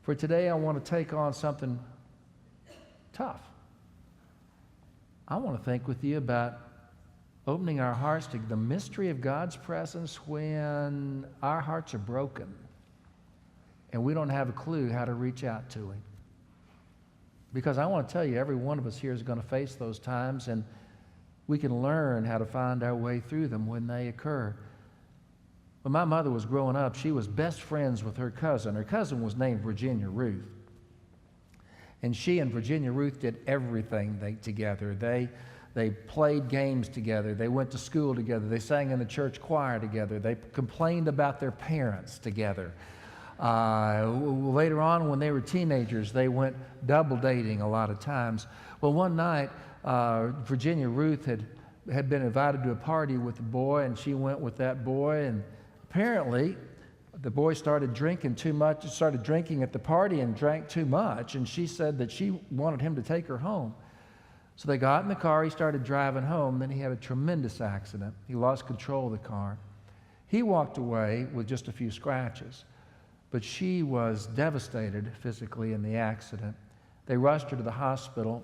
For today, I want to take on something tough. I want to think with you about opening our hearts to the mystery of God's presence when our hearts are broken and we don't have a clue how to reach out to Him. Because I want to tell you, every one of us here is going to face those times, and we can learn how to find our way through them when they occur. When my mother was growing up, she was best friends with her cousin. Her cousin was named Virginia Ruth. And she and Virginia Ruth did everything together. They played games together. They went to school together. They sang in the church choir together. They complained about their parents together. Later on, when they were teenagers, they went double dating a lot of times. Well, one night, Virginia Ruth had been invited to a party with a boy, and she went with that boy, and apparently the boy started drinking too much, started drinking at the party and drank too much, and she said that she wanted him to take her home. So they got in the car, he started driving home, then he had a tremendous accident. He lost control of the car. He walked away with just a few scratches, but she was devastated physically in the accident. They rushed her to the hospital.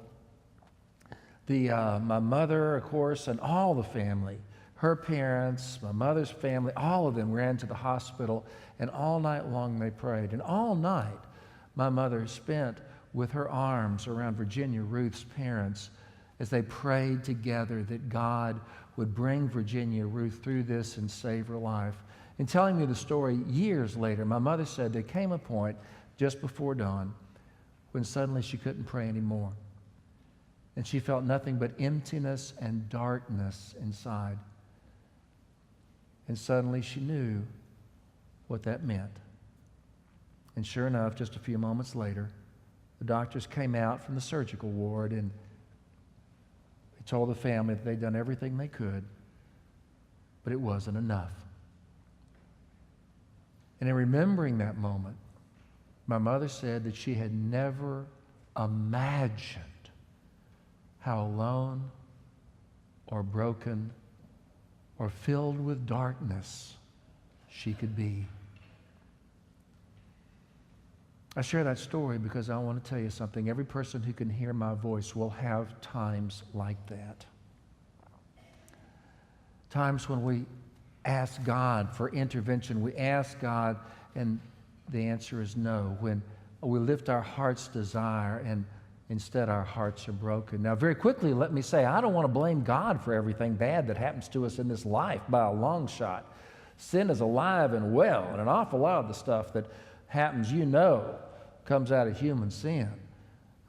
My mother, of course, and all the family, her parents, my mother's family, all of them ran to the hospital, and all night long they prayed. And all night, my mother spent with her arms around Virginia Ruth's parents as they prayed together that God would bring Virginia Ruth through this and save her life. In telling me the story years later, my mother said there came a point just before dawn when suddenly she couldn't pray anymore. And she felt nothing but emptiness and darkness inside. And suddenly she knew what that meant. And sure enough, just a few moments later, the doctors came out from the surgical ward and they told the family that they'd done everything they could, but it wasn't enough. And in remembering that moment, my mother said that she had never imagined how alone or broken or filled with darkness she could be. I share that story because I want to tell you something. Every person who can hear my voice will have times like that. Times when we ask God for intervention. We ask God and the answer is no. When we lift our heart's desire and instead our hearts are broken. Now very quickly let me say, I don't want to blame God for everything bad that happens to us in this life by a long shot. Sin is alive and well, and an awful lot of the stuff that happens, comes out of human sin.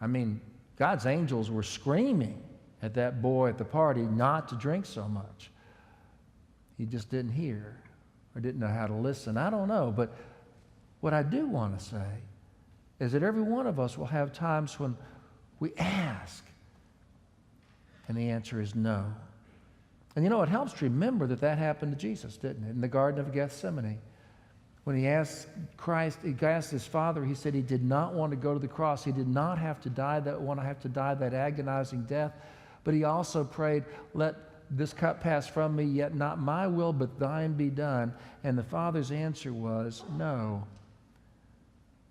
I mean, God's angels were screaming at that boy at the party not to drink so much. He just didn't hear or didn't know how to listen. I don't know, but what I do want to say is that every one of us will have times when we ask and the answer is no. And it helps to remember that happened to Jesus, didn't it? In the Garden of Gethsemane. When he asked his Father, he said he did not want to go to the cross. He did not have to die that agonizing death. But he also prayed, let this cup pass from me, yet not my will, but thine be done. And the Father's answer was no.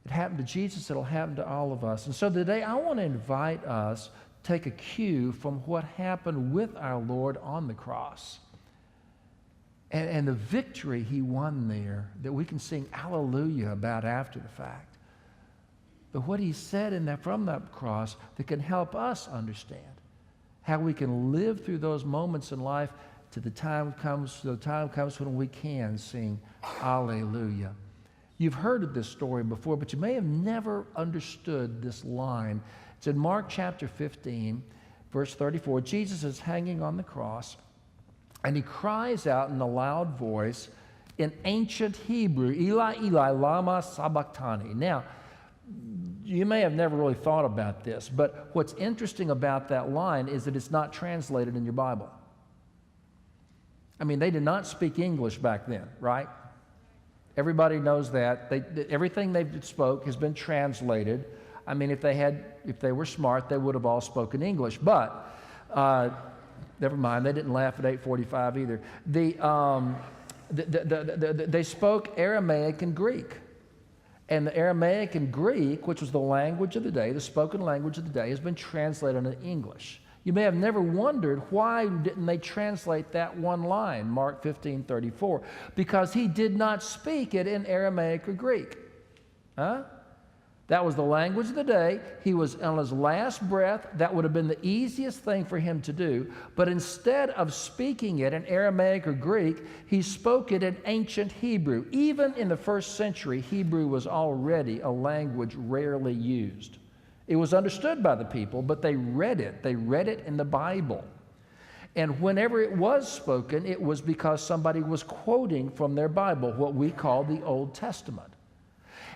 It happened to Jesus, it'll happen to all of us. And so today I want to invite us, take a cue from what happened with our Lord on the cross. And the victory he won there that we can sing hallelujah about after the fact. But what he said from that cross that can help us understand how we can live through those moments in life till the time comes when we can sing hallelujah. You've heard of this story before, but you may have never understood this line. It's in Mark chapter 15, verse 34. Jesus is hanging on the cross, and he cries out in a loud voice in ancient Hebrew, Eli, Eli, lama sabachthani. Now, you may have never really thought about this, but what's interesting about that line is that it's not translated in your Bible. I mean, they did not speak English back then, right? Everybody knows that. Everything they spoke has been translated. I mean, if they were smart, they would have all spoken English. But never mind, they didn't laugh at 8:45 either. They spoke Aramaic and Greek. And the Aramaic and Greek, which was the language of the day, the spoken language of the day, has been translated into English. You may have never wondered why didn't they translate that one line, Mark 15:34, because he did not speak it in Aramaic or Greek. Huh? That was the language of the day. He was on his last breath. That would have been the easiest thing for him to do. But instead of speaking it in Aramaic or Greek, he spoke it in ancient Hebrew. Even in the first century, Hebrew was already a language rarely used. It was understood by the people, but they read it. They read it in the Bible. And whenever it was spoken, it was because somebody was quoting from their Bible, what we call the Old Testament.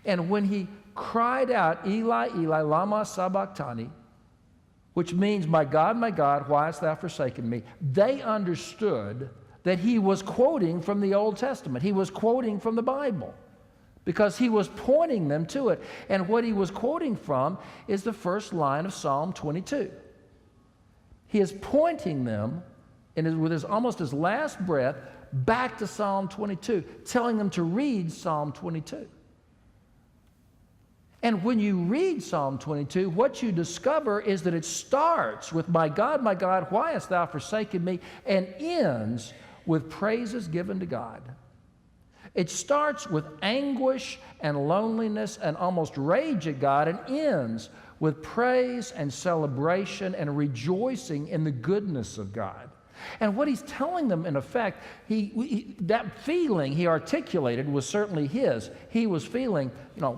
And when he cried out, Eli, Eli, lama sabachthani, which means, my God, why hast thou forsaken me? They understood that he was quoting from the Old Testament. He was quoting from the Bible because he was pointing them to it. And what he was quoting from is the first line of Psalm 22. He is pointing them, with almost his last breath, back to Psalm 22, telling them to read Psalm 22. And when you read Psalm 22, what you discover is that it starts with, my God, why hast thou forsaken me? And ends with praises given to God. It starts with anguish and loneliness and almost rage at God, and ends with praise and celebration and rejoicing in the goodness of God. And what he's telling them, in effect, that feeling he articulated was certainly his. He was feeling,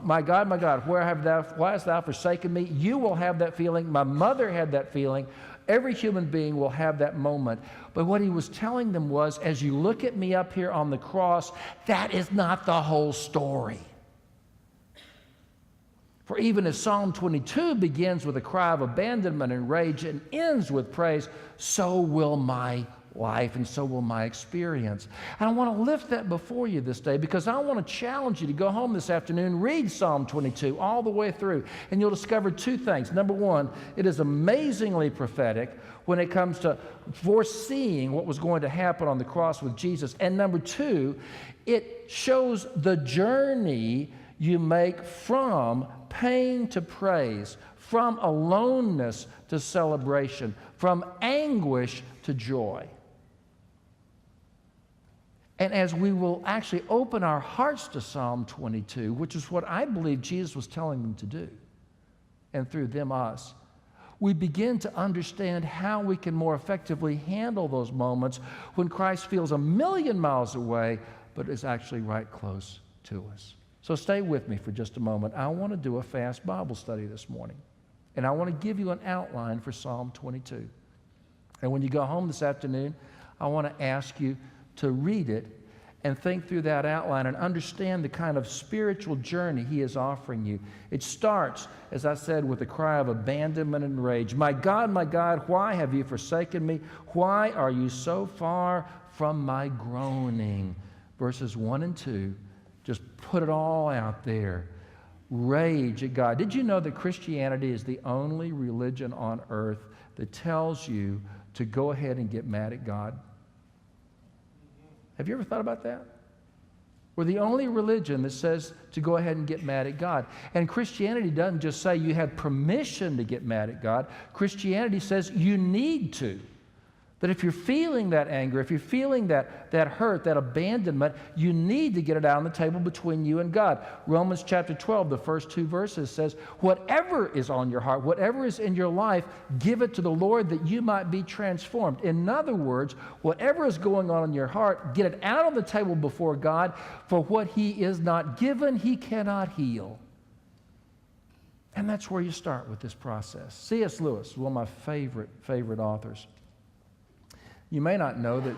my God, why hast thou forsaken me? You will have that feeling. My mother had that feeling. Every human being will have that moment. But what he was telling them was, as you look at me up here on the cross, that is not the whole story. For even as Psalm 22 begins with a cry of abandonment and rage and ends with praise, so will my life and so will my experience. And I want to lift that before you this day because I want to challenge you to go home this afternoon, read Psalm 22 all the way through, and you'll discover two things. Number one, it is amazingly prophetic when it comes to foreseeing what was going to happen on the cross with Jesus. And number two, it shows the journey you make from pain to praise, from aloneness to celebration, from anguish to joy. And as we will actually open our hearts to Psalm 22, which is what I believe Jesus was telling them to do, and through them us, we begin to understand how we can more effectively handle those moments when Christ feels a million miles away, but is actually right close to us. So stay with me for just a moment. I want to do a fast Bible study this morning. And I want to give you an outline for Psalm 22. And when you go home this afternoon, I want to ask you to read it and think through that outline and understand the kind of spiritual journey he is offering you. It starts, as I said, with a cry of abandonment and rage. My God, why have you forsaken me? Why are you so far from my groaning? Verses 1 and 2. Just put it all out there. Rage at God. Did you know that Christianity is the only religion on earth that tells you to go ahead and get mad at God? Have you ever thought about that? We're the only religion that says to go ahead and get mad at God. And Christianity doesn't just say you have permission to get mad at God. Christianity says you need to. That if you're feeling that anger, if you're feeling that hurt, that abandonment, you need to get it out on the table between you and God. Romans chapter 12, the first two verses says, whatever is on your heart, whatever is in your life, give it to the Lord that you might be transformed. In other words, whatever is going on in your heart, get it out on the table before God, for what he is not given, he cannot heal. And that's where you start with this process. C.S. Lewis, one of my favorite authors. You may not know that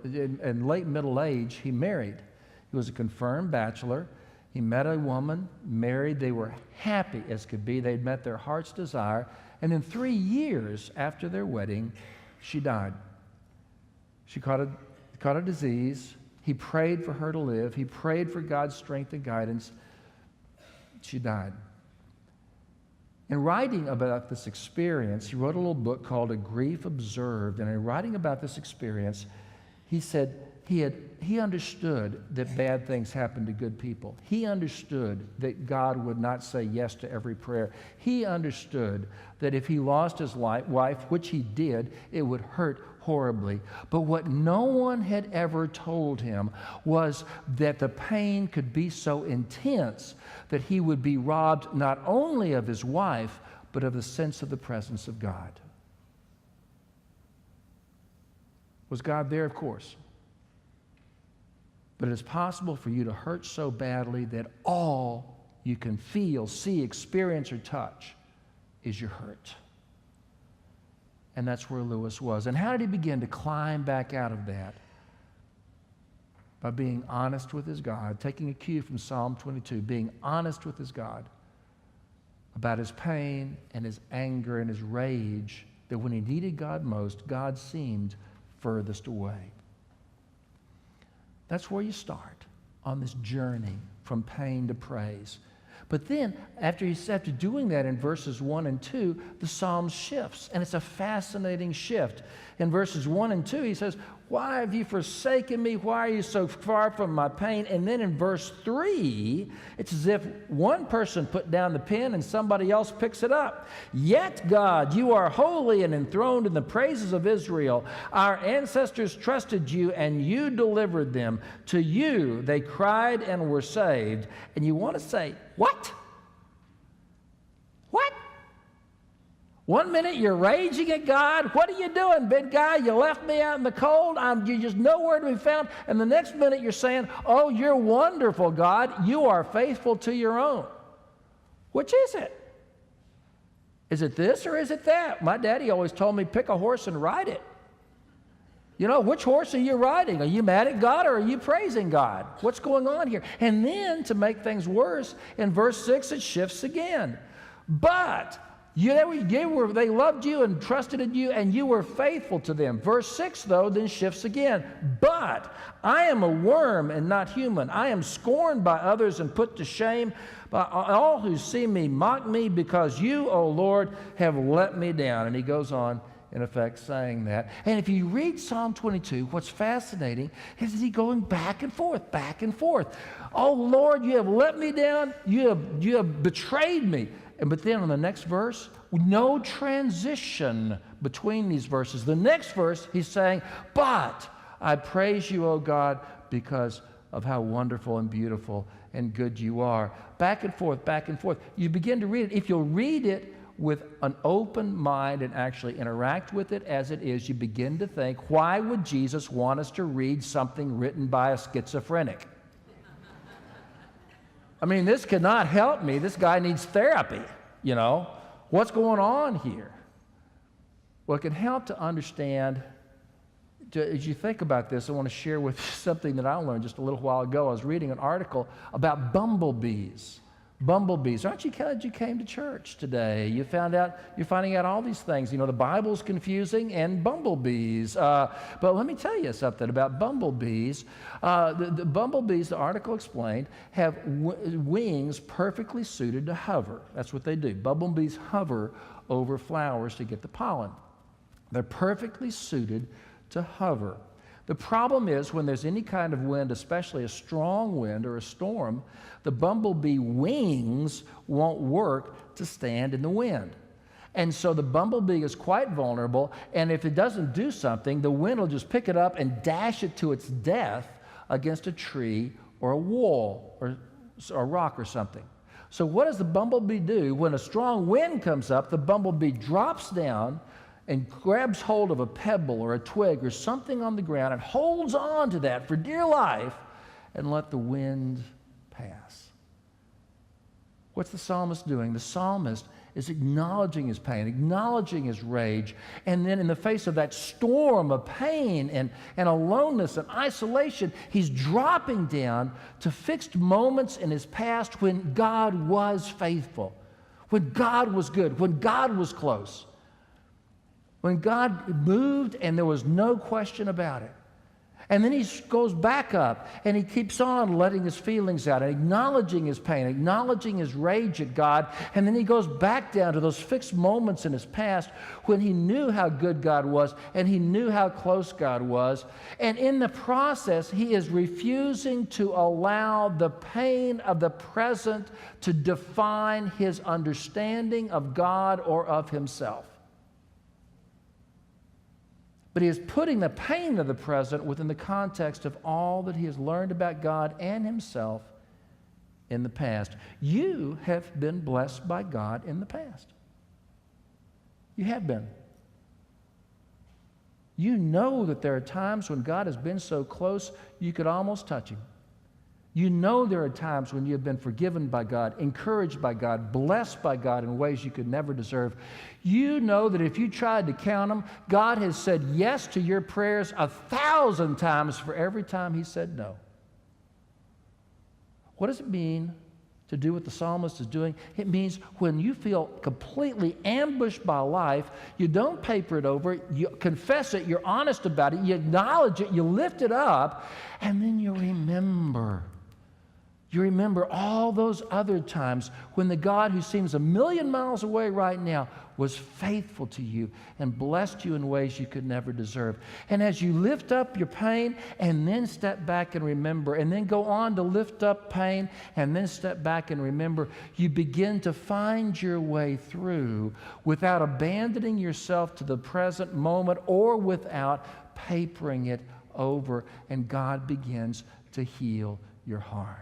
in late middle age, he married. He was a confirmed bachelor. He met a woman, married. They were happy as could be. They'd met their heart's desire. And then 3 years after their wedding, she died. She caught a disease. He prayed for her to live. He prayed for God's strength and guidance. She died. In writing about this experience, he wrote a little book called A Grief Observed. And in writing about this experience, he said he he understood that bad things happen to good people. He understood that God would not say yes to every prayer. He understood that if he lost his wife, which he did, it would hurt horribly. But what no one had ever told him was that the pain could be so intense that he would be robbed not only of his wife, but of the sense of the presence of God. Was God there? Of course. But it is possible for you to hurt so badly that all you can feel, see, experience, or touch is your hurt. And that's where Lewis was. And how did he begin to climb back out of that? By being honest with his God, taking a cue from Psalm 22, being honest with his God about his pain and his anger and his rage, that when he needed God most, God seemed furthest away. That's where you start on this journey from pain to praise. But then, after doing that in verses 1 and 2, the psalm shifts, and it's a fascinating shift. In verses 1 and 2, he says, "Why have you forsaken me? Why are you so far from my pain?" And then in verse 3, it's as if one person put down the pen and somebody else picks it up. "Yet, God, you are holy and enthroned in the praises of Israel. Our ancestors trusted you, and you delivered them. To you they cried and were saved." And you want to say, what? What? One minute you're raging at God. "What are you doing, big guy? You left me out in the cold. You're just nowhere to be found." And the next minute you're saying, "Oh, you're wonderful, God. You are faithful to your own." Which is it? Is it this or is it that? My daddy always told me, pick a horse and ride it. You know, which horse are you riding? Are you mad at God or are you praising God? What's going on here? And then, to make things worse, in verse 6 it shifts again. "But they loved you and trusted in you, and you were faithful to them." Verse 6, though, then shifts again. "But I am a worm and not human. I am scorned by others and put to shame. By all who see me mock me, because you, O Lord, have let me down." And he goes on, in effect, saying that. And if you read Psalm 22, what's fascinating is he going back and forth, back and forth. "Oh, Lord, you have let me down. You have betrayed me." But then on the next verse, no transition between these verses. The next verse, he's saying, "But I praise you, O God, because of how wonderful and beautiful and good you are." Back and forth, back and forth. You begin to read it. If you'll read it with an open mind and actually interact with it as it is, you begin to think, why would Jesus want us to read something written by a schizophrenic? I mean, this cannot help me. This guy needs therapy, you know. What's going on here? Well, it can help to understand. As you think about this, I want to share with you something that I learned just a little while ago. I was reading an article about bumblebees. Bumblebees. Aren't you glad you came to church today? You're finding out all these things. You know, the Bible's confusing and bumblebees. But let me tell you something about bumblebees. The bumblebees, the article explained, have wings perfectly suited to hover. That's what they do. Bumblebees hover over flowers to get the pollen. They're perfectly suited to hover. The problem is when there's any kind of wind, especially a strong wind or a storm, the bumblebee wings won't work to stand in the wind. And so the bumblebee is quite vulnerable, and if it doesn't do something, the wind will just pick it up and dash it to its death against a tree or a wall or a rock or something. So what does the bumblebee do? When a strong wind comes up, the bumblebee drops down and grabs hold of a pebble or a twig or something on the ground and holds on to that for dear life and let the wind pass. What's the psalmist doing? The psalmist is acknowledging his pain, acknowledging his rage, and then in the face of that storm of pain and aloneness and isolation, he's dropping down to fixed moments in his past when God was faithful, when God was good, when God was close. When God moved and there was no question about it. And then he goes back up, and he keeps on letting his feelings out, and acknowledging his pain, acknowledging his rage at God. And then he goes back down to those fixed moments in his past when he knew how good God was, and he knew how close God was. And in the process, he is refusing to allow the pain of the present to define his understanding of God or of himself. But he is putting the pain of the present within the context of all that he has learned about God and himself in the past. You have been blessed by God in the past. You have been. You know that there are times when God has been so close you could almost touch him. You know there are times when you have been forgiven by God, encouraged by God, blessed by God in ways you could never deserve. You know that if you tried to count them, God has said yes to your prayers 1,000 times for every time he said no. What does it mean to do what the psalmist is doing? It means when you feel completely ambushed by life, you don't paper it over, you confess it, you're honest about it, you acknowledge it, you lift it up, and then you remember. You remember all those other times when the God who seems 1,000,000 miles away right now was faithful to you and blessed you in ways you could never deserve. And as you lift up your pain and then step back and remember, and then go on to lift up pain and then step back and remember, you begin to find your way through without abandoning yourself to the present moment or without papering it over, and God begins to heal your heart.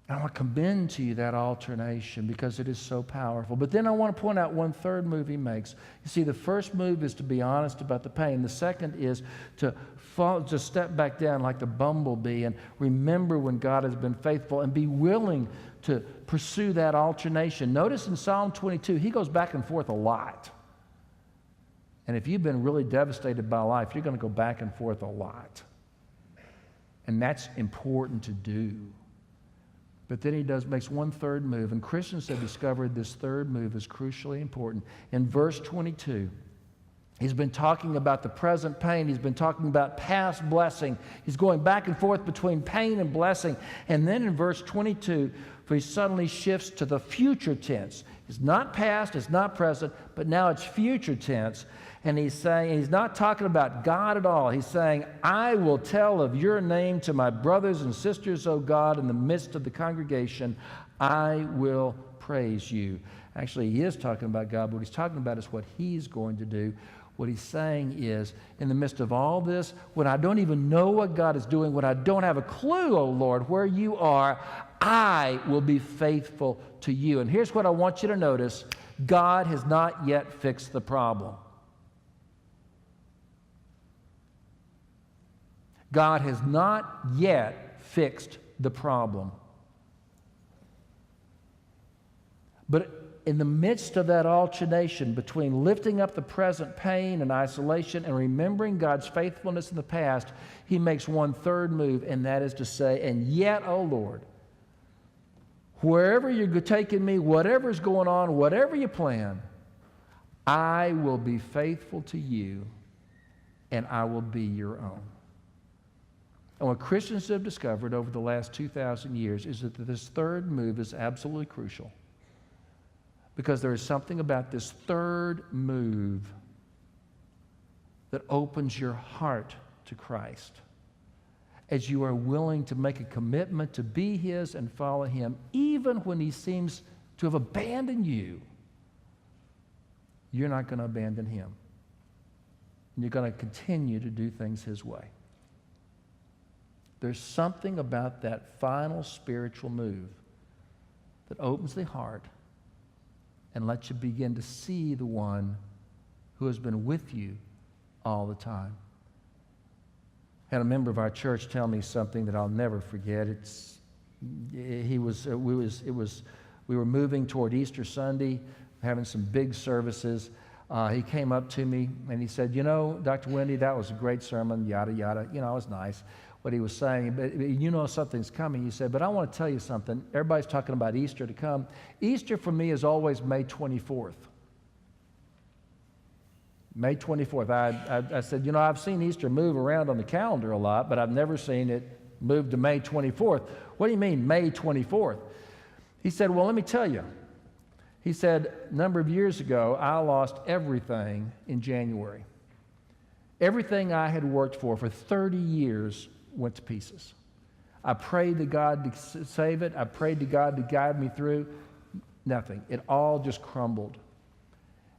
I want to commend to you that alternation because it is so powerful. But then I want to point out one third move he makes. You see, the first move is to be honest about the pain. The second is to step back down like the bumblebee and remember when God has been faithful and be willing to pursue that alternation. Notice in Psalm 22, he goes back and forth a lot. And if you've been really devastated by life, you're going to go back and forth a lot. And that's important to do. But then he makes one third move, and Christians have discovered this third move is crucially important. In verse 22, he's been talking about the present pain. He's been talking about past blessing. He's going back and forth between pain and blessing. And then in verse 22, he suddenly shifts to the future tense. It's not past, it's not present, but now it's future tense. And he's saying, he's not talking about God at all. He's saying, I will tell of your name to my brothers and sisters, O God, in the midst of the congregation. I will praise you. Actually, he is talking about God, but what he's talking about is what he's going to do. What he's saying is, in the midst of all this, when I don't even know what God is doing, when I don't have a clue, O Lord, where you are, I will be faithful to you. And here's what I want you to notice. God has not yet fixed the problem. God has not yet fixed the problem. But in the midst of that alternation between lifting up the present pain and isolation and remembering God's faithfulness in the past, he makes one third move, and that is to say, and yet, O Lord, wherever you're taking me, whatever's going on, whatever you plan, I will be faithful to you, and I will be your own. And what Christians have discovered over the last 2,000 years is that this third move is absolutely crucial. Because there is something about this third move that opens your heart to Christ. As you are willing to make a commitment to be his and follow him, even when he seems to have abandoned you, you're not going to abandon him. You're going to continue to do things his way. There's something about that final spiritual move that opens the heart and lets you begin to see the one who has been with you all the time. I had a member of our church tell me something that I'll never forget. We were moving toward Easter Sunday, having some big services. He came up to me and he said, Dr. Wende, that was a great sermon, yada, yada. It was nice what he was saying, but something's coming. He said, but I want to tell you something. Everybody's talking about Easter to come. Easter for me is always May 24th. May 24th. I said, you know, I've seen Easter move around on the calendar a lot, but I've never seen it move to May 24th. What do you mean, May 24th? He said, well, let me tell you. He said, a number of years ago, I lost everything in January. Everything I had worked for 30 years went to pieces. I prayed to God to save it. I prayed to God to guide me through. Nothing. It all just crumbled.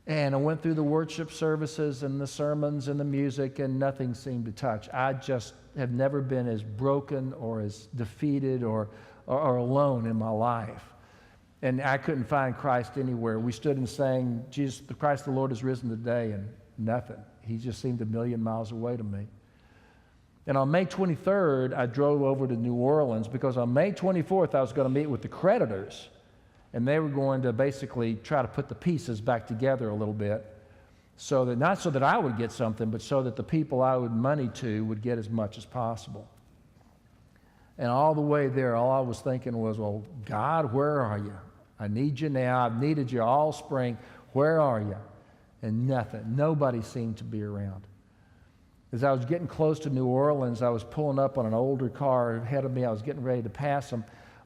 And I went through the worship services and the sermons and the music, and nothing seemed to touch. I just have never been as broken or as defeated or alone in my life. And I couldn't find Christ anywhere. We stood and sang, Jesus, the Christ the Lord is risen today, and nothing. He just seemed a million miles away to me. And on May 23rd, I drove over to New Orleans because on May 24th, I was going to meet with the creditors. And they were going to basically try to put the pieces back together a little bit, so that not so that I would get something, but so that the people I owed money to would get as much as possible. And all the way there, all I was thinking was, well, God, where are you? I need you now. I've needed you all spring. Where are you? And nothing. Nobody seemed to be around. As I was getting close to New Orleans, I was pulling up on an older car ahead of me. I was getting ready to pass them.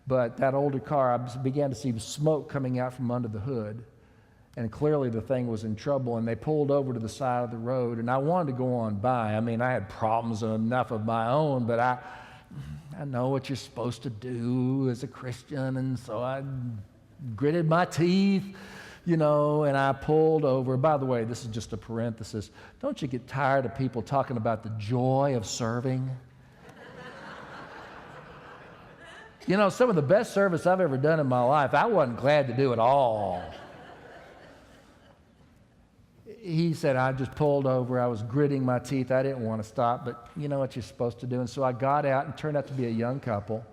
But that older car, I began to see smoke coming out from under the hood. And clearly the thing was in trouble, and they pulled over to the side of the road. And I wanted to go on by. I mean, I had problems enough of my own, but I know what you're supposed to do as a Christian. And so I gritted my teeth, you know, and I pulled over. By the way, this is just a parenthesis. Don't you get tired of people talking about the joy of serving? You know, some of the best service I've ever done in my life, I wasn't glad to do it all. He said, I just pulled over. I was gritting my teeth. I didn't want to stop, but you know what you're supposed to do. And so I got out, and turned out to be a young couple.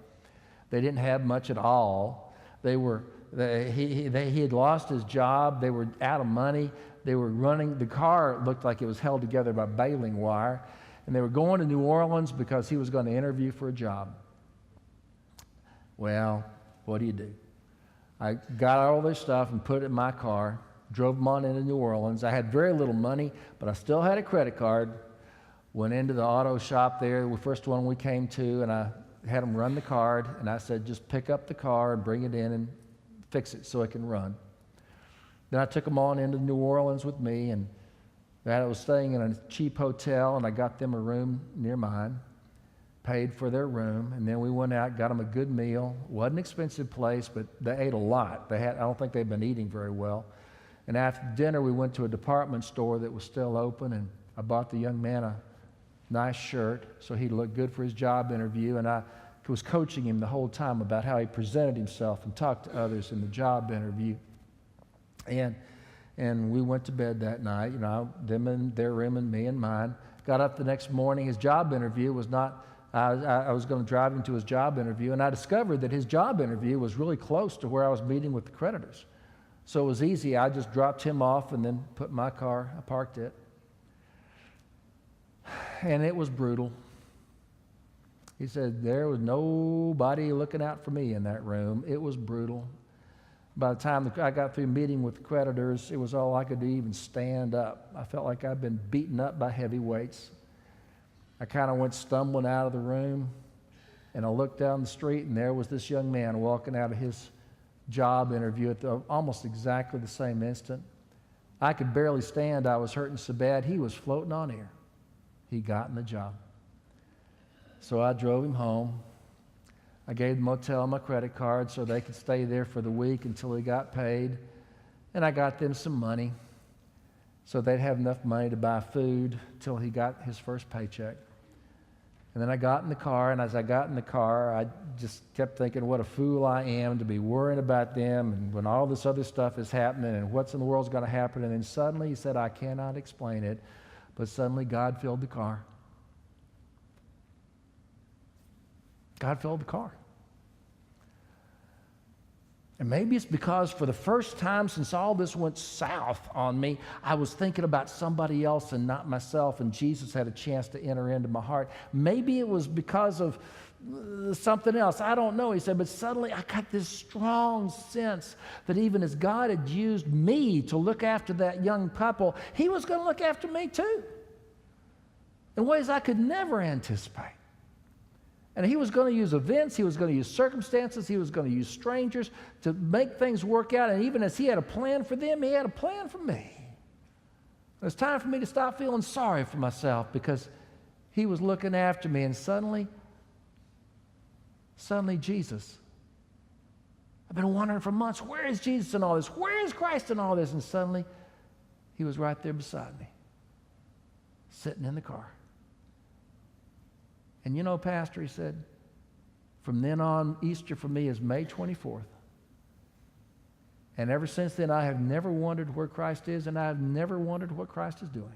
They didn't have much at all. He had lost his job. They were out of money. They were running. The car looked like it was held together by baling wire. And they were going to New Orleans because he was going to interview for a job. Well, what do? I got all their stuff and put it in my car, drove them on into New Orleans. I had very little money, but I still had a credit card. Went into the auto shop there, the first one we came to, and I had them run the card, and I said, just pick up the car and bring it in and fix it so it can run. Then I took them on into New Orleans with me, and I was staying in a cheap hotel, and I got them a room near mine. Paid for their room, and then we went out, got them a good meal. Wasn't an expensive place, but they ate a lot. I don't think they'd been eating very well. And after dinner, we went to a department store that was still open, and I bought the young man a nice shirt so he looked good for his job interview, and I was coaching him the whole time about how he presented himself and talked to others in the job interview. And we went to bed that night, you know, them in their room and me in mine. Got up the next morning. His job interview was not... I was going to drive him to his job interview, and I discovered that his job interview was really close to where I was meeting with the creditors. So it was easy. I just dropped him off and then put my car, I parked it. And it was brutal. He said, there was nobody looking out for me in that room. It was brutal. By the time I got through meeting with the creditors, it was all I could do, even stand up. I felt like I'd been beaten up by heavy weights. I kind of went stumbling out of the room, and I looked down the street, and there was this young man walking out of his job interview at almost exactly the same instant. I could barely stand. I was hurting so bad. He was floating on air. He'd gotten the job. So I drove him home. I gave the motel my credit card so they could stay there for the week until he got paid, and I got them some money so they'd have enough money to buy food till he got his first paycheck. And then I got in the car, and as I got in the car, I just kept thinking what a fool I am to be worrying about them and when all this other stuff is happening and what's in the world's going to happen. And then suddenly he said, I cannot explain it, but suddenly God filled the car. God filled the car. And maybe it's because for the first time since all this went south on me, I was thinking about somebody else and not myself, and Jesus had a chance to enter into my heart. Maybe it was because of something else. I don't know. He said, but suddenly I got this strong sense that even as God had used me to look after that young couple, he was going to look after me too in ways I could never anticipate. And he was going to use events, he was going to use circumstances, he was going to use strangers to make things work out. And even as he had a plan for them, he had a plan for me. It was time for me to stop feeling sorry for myself because he was looking after me. And suddenly Jesus. I've been wondering for months, where is Jesus in all this? Where is Christ in all this? And suddenly he was right there beside me, sitting in the car. And you know, Pastor, he said, from then on, Easter for me is May 24th. And ever since then, I have never wondered where Christ is, and I have never wondered what Christ is doing.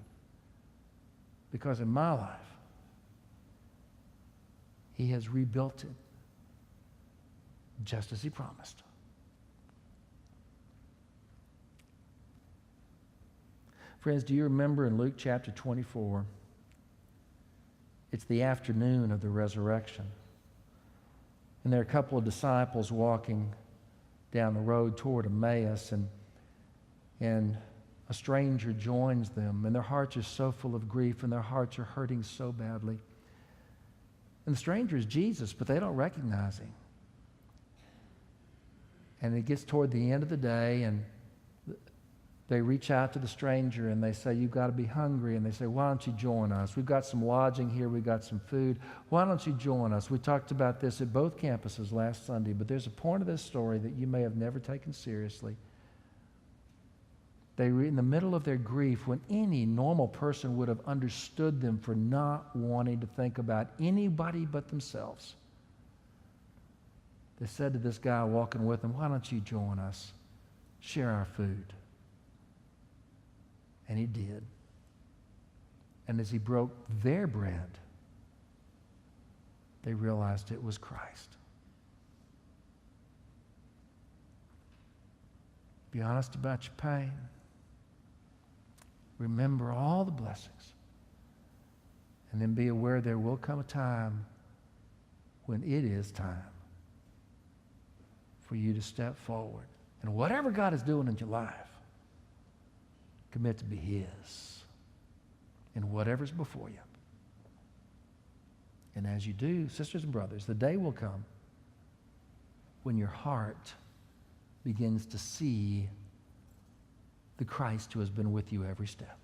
Because in my life, he has rebuilt it just as he promised. Friends, do you remember in Luke chapter 24, it's the afternoon of the resurrection. And there are a couple of disciples walking down the road toward Emmaus, and a stranger joins them, and their hearts are so full of grief, and their hearts are hurting so badly. And the stranger is Jesus, but they don't recognize him. And it gets toward the end of the day, and they reach out to the stranger and they say, you've got to be hungry. And they say, why don't you join us? We've got some lodging here. We've got some food. Why don't you join us? We talked about this at both campuses last Sunday, but there's a point of this story that you may have never taken seriously. They were in the middle of their grief when any normal person would have understood them for not wanting to think about anybody but themselves. They said to this guy walking with them, why don't you join us? Share our food. And he did. And as he broke their bread, they realized it was Christ. Be honest about your pain. Remember all the blessings. And then be aware there will come a time when it is time for you to step forward. And whatever God is doing in your life, commit to be his in whatever's before you. And as you do, sisters and brothers, the day will come when your heart begins to see the Christ who has been with you every step.